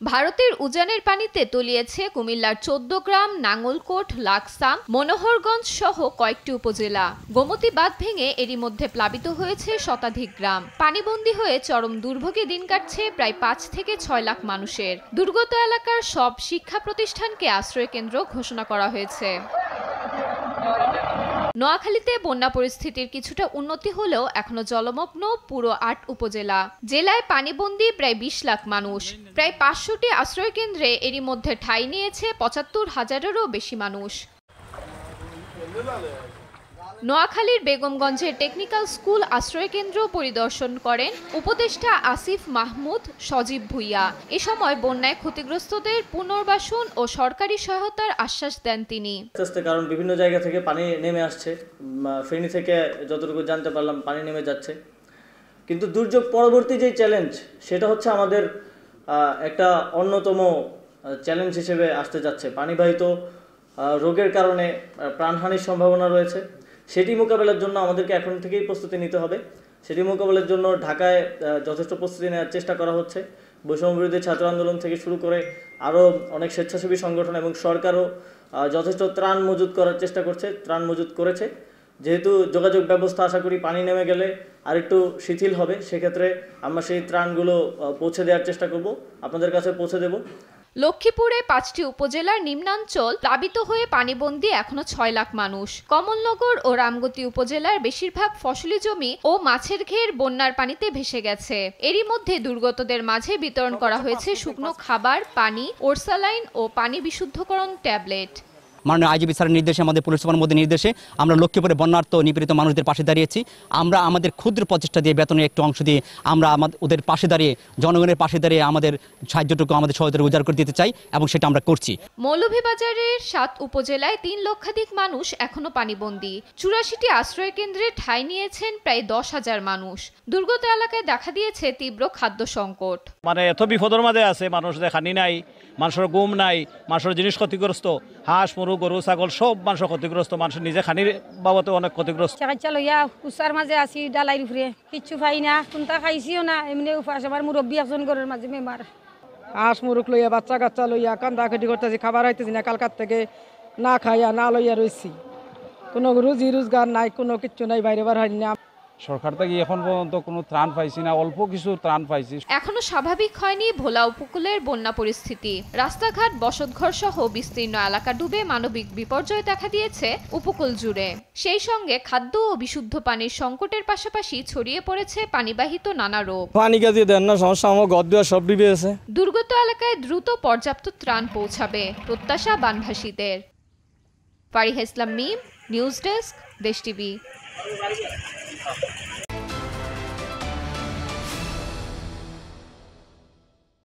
ভারতের উজানের পানিতে তলিয়েছে কুমিল্লার ১৪ গ্রাম, নাঙ্গলকোট, লাকসাম, মনোহরগঞ্জ সহ কয়েকটি উপজেলা। গোমতী বাঁধ ভেঙে এরই মধ্যে প্লাবিত হয়েছে শতাধিক গ্রাম। পানিবন্দী হয়ে চরম দুর্ভোগে দিন কাটছে প্রায় ৫ থেকে ৬ লাখ মানুষের। দুর্গত এলাকার সব শিক্ষা প্রতিষ্ঠানকে আশ্রয়কেন্দ্র ঘোষণা করা হয়েছে। নোয়াখালীতে বন্যা পরিস্থিতির কিছুটা উন্নতি হলেও এখনো জলমগ্ন পুরো ৮ উপজেলা। জেলায় পানিবন্দী প্রায় ২০ লাখ মানুষ। প্রায় ৫০০টি আশ্রয়কেন্দ্রে এরই মধ্যে ঠাঁই নিয়েছে ৭৫,০০০-এরও বেশি মানুষ। নোয়াখালীর বেগমগঞ্জের টেকনিক্যাল স্কুল আশ্রয়কেন্দ্র পরিদর্শন করেন উপদেষ্টা আসিফ মাহমুদ সজীব ভুইয়া। এ সময় বন্যায় ক্ষতিগ্রস্তদের পুনর্বাসন ও সরকারি সহায়তার আশ্বাস দেন তিনি। কারণ বিভিন্ন জায়গা থেকে পানি নেমে আসছে, ফেনী থেকে যতটুকু জানতে পারলাম পানি নেমে যাচ্ছে, কিন্তু দুর্যোগ পরবর্তী যে চ্যালেঞ্জ সেটা হচ্ছে আমাদের একটা অন্যতম চ্যালেঞ্জ হিসেবে আসতে যাচ্ছে। পানিবাহিত রোগের কারণে প্রাণহানির সম্ভাবনা রয়েছে। সেটি মোকাবেলার জন্য আমাদেরকে এখন থেকেই প্রস্তুতি নিতে হবে। সেটি মোকাবেলার জন্য ঢাকায় যথেষ্ট প্রস্তুতি নেওয়ার চেষ্টা করা হচ্ছে। বৈষম্যবিরোধী ছাত্র আন্দোলন থেকে শুরু করে আরও অনেক স্বেচ্ছাসেবী সংগঠন এবং সরকারও যথেষ্ট ত্রাণ মজুত করার চেষ্টা করছে, ত্রাণ মজুত করেছে। যেহেতু যোগাযোগ ব্যবস্থা আশা করি পানি নেমে গেলে আরেকটু শিথিল হবে, সেক্ষেত্রে আমরা সেই ত্রাণগুলো পৌঁছে দেওয়ার চেষ্টা করব, আপনাদের কাছে পৌঁছে দেব। লক্ষ্মীপুরে ৫টি উপজেলার নিম্নাঞ্চল প্লাবিত হয়ে পানিবন্দী এখনো ৬ লাখ মানুষ। কমলনগর ও রামগতি উপজেলার বেশিরভাগ ফসলি জমি ও মাছের ঘের বন্যার পানিতে ভেসে গেছে। এরই মধ্যে দুর্গতদের মাঝে বিতরণ করা হয়েছে শুকনো খাবার, পানি, ওরসালাইন ও পানি বিশুদ্ধকরণ ট্যাবলেট। মাননীয় আইজিপি স্যারের নির্দেশে, আমাদের পুলিশ সুপার মধ্যে নির্দেশে আমরা লক্ষ্মীপুরে বন্যার্ত নিপীড়িত মানুষদের পাশে দাঁড়িয়েছি। আমরা আমাদের ক্ষুদ্র প্রচেষ্টা দিয়ে, বেতনের একটু অংশ দিয়ে আমরা ওদের পাশে দাঁড়িয়ে, জনগণের পাশে দাঁড়িয়ে আমাদের সাহায্যটুকু, আমাদের সহায়তা উজাড় করে দিতে চাই এবং সেটা আমরা করছি। মৌলভীবাজারের ৭ উপজেলায় ৩ লক্ষাধিক মানুষ এখনো পানিবন্দী। ৮৪টি আশ্রয় কেন্দ্রে ঠাঁই নিয়েছেন প্রায় ১০,০০০ মানুষ। দুর্গত এলাকায় দেখা দিয়েছে তীব্র খাদ্য সংকট। মানে এত বিপদের মাঝে আছে মানুষ, খানি নাই, মানুষের ঘুম নাই, মানুষের জিনিস ক্ষতিগ্রস্ত, হাঁস, মুরগ, গরু, ছাগল সব মানুষের ক্ষতিগ্রস্ত, মানুষের নিজে খানির বাবদে অনেক ক্ষতিগ্রস্ত। লইয়া উচার মাঝে আছি, ডালাই উপরে কিচ্ছু পাই না, কোনটা খাইছিও না, এমনি উপাস। আমার মুরব্বী একজন ঘরের মাঝে বেমার। হাঁস মুরগ লইয়া, বাচ্চা কাচ্চা লইয়া কান্দা কাটি করতেছি, খাবার হইতেছি না, কালকার থেকে না খাইয়া না লইয়া রয়েছি। কোনো রুজি রোজগার নাই, কোনো কিচ্ছু নাই, বাইরে বার হয়নি না। সরকার থেকে এখন পর্যন্ত কোনো ত্রাণ পাইছি না, অল্প কিছু ত্রাণ পাইছি। এখনো স্বাভাবিক হয়নি ভোলা উপকূলের বন্যা পরিস্থিতি। রাস্তাঘাট, বসতঘর সহ বিস্তীর্ণ এলাকা ডুবে মানবিক বিপর্যয় দেখা দিয়েছে উপকূল জুড়ে। সেই সঙ্গে খাদ্য ও বিশুদ্ধ পানির সংকটের পাশাপাশি ছড়িয়ে পড়েছে পানিবাহিত নানা রোগ। পানি গাছে দেন না, সমস্যা আমার ঘর দুয়ার সব ডুবে আছে। দুর্গত এলাকায় দ্রুত পর্যাপ্ত ত্রাণ পৌঁছাবে প্রত্যাশা বানভাসীদের। ফারিহা ইসলাম মিম, নিউজ ডেস্ক, দেশ টিভি।